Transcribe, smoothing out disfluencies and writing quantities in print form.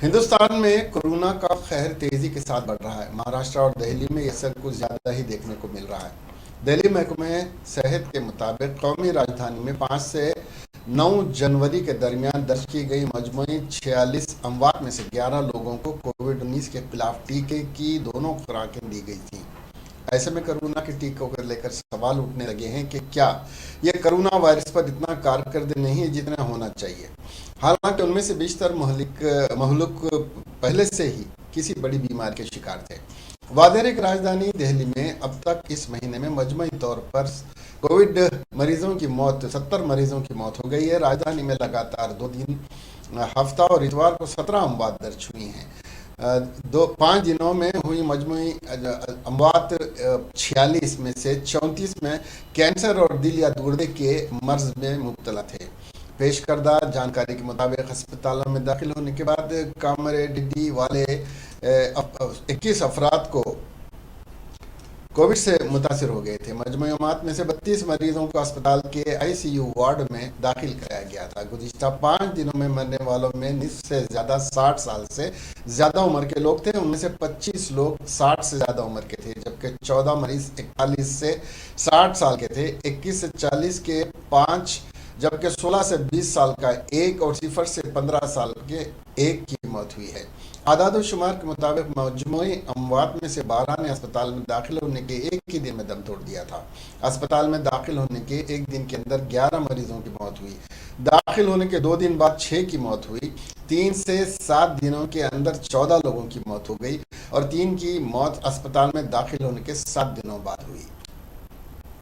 ہندوستان میں کورونا کا قہر تیزی کے ساتھ بڑھ رہا ہے۔ مہاراشٹر اور دہلی میں یہ اثر کچھ زیادہ ہی دیکھنے کو مل رہا ہے۔ دہلی محکمہ صحت کے مطابق قومی راجدھانی میں 5 سے 9 جنوری کے درمیان درج کی گئی مجموعی 46 اموات میں سے 11 لوگوں کو کووڈ-19 کے خلاف ٹیکے کی دونوں خوراکیں دی گئی تھیں۔ ایسے میں کورونا کے ٹیکوں کو لے کر سوال اٹھنے لگے ہیں کہ کیا یہ کورونا وائرس پر اتنا کارکرد نہیں ہے جتنا ہونا چاہیے۔ حالانکہ ان میں سے بیشتر مہلوک پہلے سے ہی کسی بڑی بیماری کے شکار تھے۔ واضح ہے کہ راجدھانی دہلی میں اب تک اس مہینے میں مجموعی طور پر کووڈ مریضوں کی موت 70 مریضوں کی موت ہو گئی ہے۔ راجدھانی میں لگاتار 2 دن ہفتہ اور اتوار کو 17 اموات درج ہوئی ہیں۔ 5 دنوں میں ہوئی مجموعی اموات 46 میں سے 34 میں کینسر اور دل یا گردے کے مرض میں مبتلا تھے۔ پیش کردہ جانکاری کے مطابق اسپتالوں میں داخل ہونے کے بعد کامریڈی والے 21 افراد کو کووڈ سے متاثر ہو گئے تھے۔ مجموعی اموات میں سے 32 مریضوں کو اسپتال کے ICU وارڈ میں داخل کرایا گیا تھا۔ گزشتہ 5 دنوں میں مرنے والوں میں نصف سے زیادہ 60 سال سے زیادہ عمر کے لوگ تھے۔ ان میں سے 25 لوگ 60 سے زیادہ عمر کے تھے، جبکہ 14 مریض 41 سے 60 سال کے تھے، 21 سے 40 کے 5، جبکہ 16 سے 20 سال کا 1 اور 0 سے 15 سال کے 1 کی موت ہوئی ہے۔ اعداد و شمار کے مطابق مجموعی اموات میں سے 12 نے اسپتال میں داخل ہونے کے ایک ہی دن میں دم توڑ دیا تھا۔ اسپتال میں داخل ہونے کے ایک دن کے اندر 11 مریضوں کی موت ہوئی۔ داخل ہونے کے 2 دن بعد 6 کی موت ہوئی۔ 3 سے 7 دنوں کے اندر 14 لوگوں کی موت ہو گئی اور 3 کی موت اسپتال میں داخل ہونے کے 7 دنوں بعد ہوئی۔